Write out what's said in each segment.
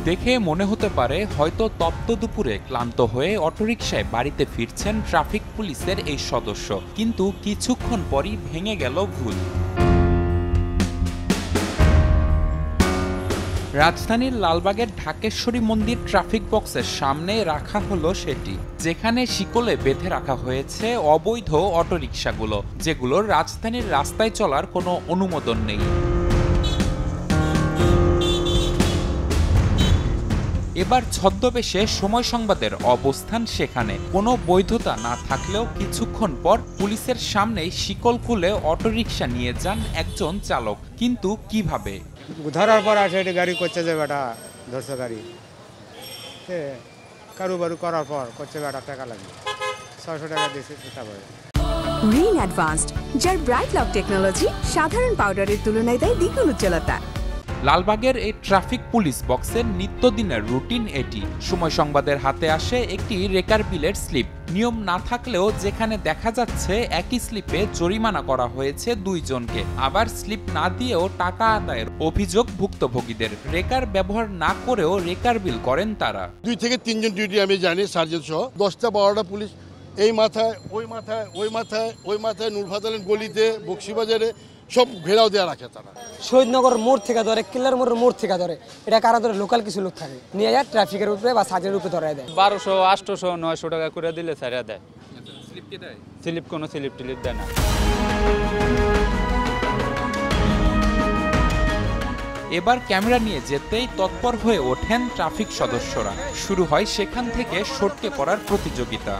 দেখে মনে হতে পারে হয়তো তপ্ত দুপুরে ক্লান্ত হয়ে অটোরিকশায় বাড়িতে ফিরছেন ট্রাফিক পুলিশের এই সদস্য, কিন্তু কিছুক্ষণ পরই ভেঙে গেল ভুল। রাজধানীর লালবাগের ঢাকেশ্বরী মন্দির ট্রাফিক বক্সের সামনে রাখা হলো সেটি, যেখানে শিকলে বেঁধে রাখা হয়েছে অবৈধ অটোরিকশাগুলো, যেগুলোর রাজধানীর রাস্তায় চলার কোনো অনুমোদন নেই। এবার ছদ্মবেশে সময় সংবাদের অবস্থান সেখানে। কোনো বৈধতা না থাকলেও কিছুক্ষণ পর পুলিশের সামনেই শিকল খুলে অটোরিকশা নিয়ে যান একজন চালক। কিন্তু কিভাবে? ধরার পর আসে এটা গাড়ি করছে যে বেটা ধরছে গাড়ি কারুবারু করার পর করছে বেটা টাকা লাগবে 600 টাকা দিয়েছে। রিন অ্যাডভান্সড, যার ব্রাইট লক টেকনোলজি সাধারণ পাউডারের তুলনায় দেয় দ্বিগুণ উজ্জ্বলতা। লালবাগের এই ট্রাফিক পুলিশ বক্সের নিত্যদিনের রুটিন এটি। সময় সংবাদের হাতে আসে একটি রেকার বিলের স্লিপ। নিয়ম না থাকলেও যেখানে দেখা যাচ্ছে একই স্লিপে জরিমানা করা হয়েছে 2 জনকে, আবার স্লিপ না দিয়েও টাকা আদায়ের অভিযোগ ভুক্তভোগীদের। রেকার ব্যবহার না করেও রেকার বিল করেন তারা। 2 থেকে 3 জন ডিউটি আমি জানি, সার্জেন্ট সহ 10টা 12টা পুলিশ এই মাথায় ওই মাথায় ওই মাথায় ওই মাথায় নূরফাতালের গলিতে বক্সিবাজারে সব ঘেরাও দেওয়া রাখে তারা। শহীদনগর মোড় থেকে ধরে কিল্লার মোড় থেকে ধরে এটা কারা ধরে লোকাল কিছু লোক থাকে নিয়ে যায় ট্রাফিকের উপরে বা সার্জেন্টের উপরে ধরায় দেয়। 1200 800 900 টাকা করে দিলে ছাড়া দেয়। স্লিপ কি দেয়? স্লিপ কোনো স্লিপ টিলিপ দেয় না। এবার ক্যামেরা নিয়ে যেতেই তৎপর হয়ে ওঠেন ট্রাফিক সদস্যরা। শুরু হয় সেখান থেকে সটকে পড়ার প্রতিযোগিতা।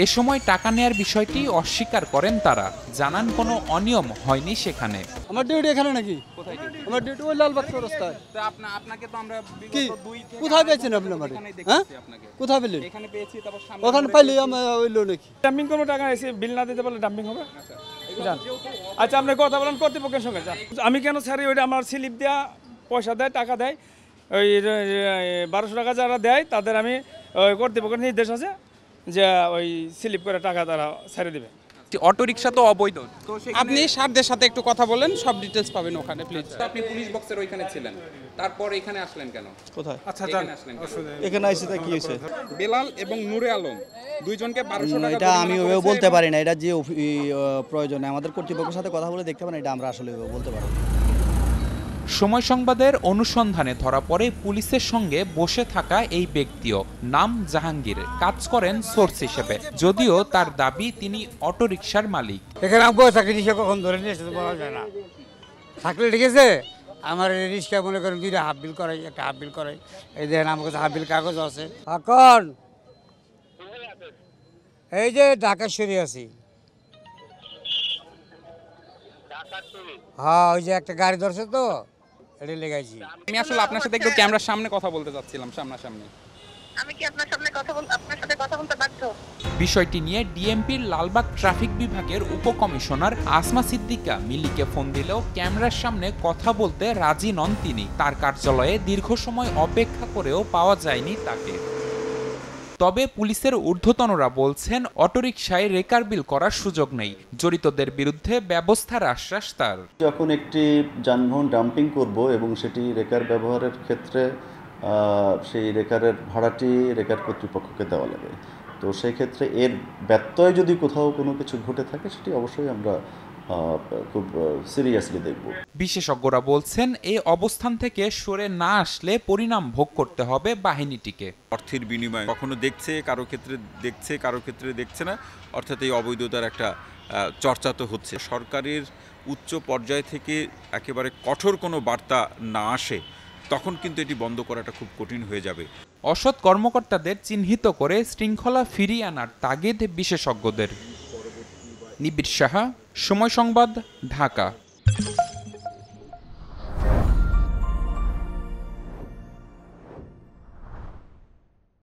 এ সময় টাকা নেয়ার বিষয়টি অস্বীকার করেন তারা, জানান কোনো অনিয়ম হয়নি সেখানে। আমার ডিউটি এখানে নাকি? আমার ডিউটি ওই লালবাগ রাস্তায়। তো আপনাকে তো আমরা কি কোথায় পেয়েছেন আপনি আমারে? হ্যাঁ কোথায় পেলেন? এখানে পেয়েছি, তারপর সামনে ওখানে পাইলে আমরা ওইলো নাকি? ডাম্পিং কোনো টাকা এসে বিল না দিতে পারলে ডাম্পিং হবে। আচ্ছা আপনি কথা বলেন কর্তৃপক্ষের সঙ্গে। আমি কেন স্যার ওইটা আমার স্লিপ দেওয়া পয়সা দেয় টাকা দেয়, ওই 1200 টাকা যারা দেয় তাদের আমি কর্তৃপক্ষের নির্দেশ আছে যে ওই স্লিপ করে টাকা তারা ছেড়ে দেবে। অটোরিকশা তো অবৈধ, তো আপনি সারদের সাথে একটু কথা বলেন, সব ডিটেলস পাবেন ওখানে প্লিজ। আপনি পুলিশ বক্সের ওইখানে ছিলেন, তারপর এখানে আসলেন কেন? কোথায়? আচ্ছা এখানে আইছি তা কি হইছে? বেলাল এবং নূরে আলম 2 জনকে 1200 টাকা। এটা আমি ওভাবে বলতে পারি না, এটা যে প্রয়োজনে আমাদের কর্তৃপক্ষের সাথে কথা বলে দেখতে পারেন, এটা আমরা আসলে বলতে পারি। সময় সংবাদের অনুসন্ধানে ধরা পড়ে পুলিশের সঙ্গে বসে থাকা এই ব্যক্তিও। নাম জাহাঙ্গীর, কাজ করেন সোর্স হিসেবে, যদিও তার দাবি তিনি অটোরিকশার মালিক। এখানে বসে থাকি রিক্সা কখন ধরে নিয়ে এসে বলা যায় না। থাকলে ঠিক আছে, আমার রিক্সা মনে করেন 2টা হাফ বিল করাই, একটা হাফ বিল করাই। এই দেখেন আমার কাছে হাফ বিল কাগজ আছে। এখন এই যে ঢাকেশ্বরী আছি, হ্যাঁ ওই যে একটা গাড়ি ধরছে তো এটা লেগাইছি। আমি আসলে আপনার সাথে একটু ক্যামেরার সামনে কথা বলতে চাচ্ছিলাম, সামনাসামনি। আমি কি আপনার সাথে কথা বলতে বাধ্য? বিষয়টি নিয়ে ডিএমপির লালবাগ ট্রাফিক বিভাগের উপকমিশনার আসমা সিদ্দিকা মিলিকে ফোন দিলেও ক্যামেরার সামনে কথা বলতে রাজি নন তিনি। তার কার্যালয়ে দীর্ঘ সময় অপেক্ষা করেও পাওয়া যায়নি তাকে। তবে পুলিশের ঊর্ধ্বতনরা বলছেন অটোরিকশায় রেকার বিল করার সুযোগ নেই, জড়িতদের বিরুদ্ধে ব্যবস্থার আশ্বাস তার। যখন একটি যানবাহন ডাম্পিং করব এবং সেটি রেকার ব্যবহারের ক্ষেত্রে সেই রেকারের ভাড়াটি রেকার কর্তৃপক্ষকে দেওয়া লাগে, তো সেই ক্ষেত্রে এর ব্যত্যয় যদি কোথাও কোনো কিছু ঘটে থাকে সেটি অবশ্যই আমরা খুব সিরিয়াসলি দেখব। বিশেষজ্ঞরা বলছেন এই অবস্থান থেকে সরে না আসলে পরিণাম ভোগ করতে হবে বাহিনীটিকে। অর্থের বিনিময়ে কখনো দেখছে, কারো ক্ষেত্রে দেখছে, কারো ক্ষেত্রে দেখছে না, অর্থাৎ এই অবৈধতার একটা চর্চা তো হচ্ছে। সরকারের উচ্চ পর্যায় থেকে একেবারে কঠোর কোনো বার্তা না আসে তখন কিন্তু এটি বন্ধ করাটা খুব কঠিন হয়ে যাবে। অসৎ কর্মকর্তাদের চিহ্নিত করে শৃঙ্খলা ফিরিয়ে আনার তাগিদ বিশেষজ্ঞদের। নিবিড় সাহা, সময় সংবাদ, ঢাকা।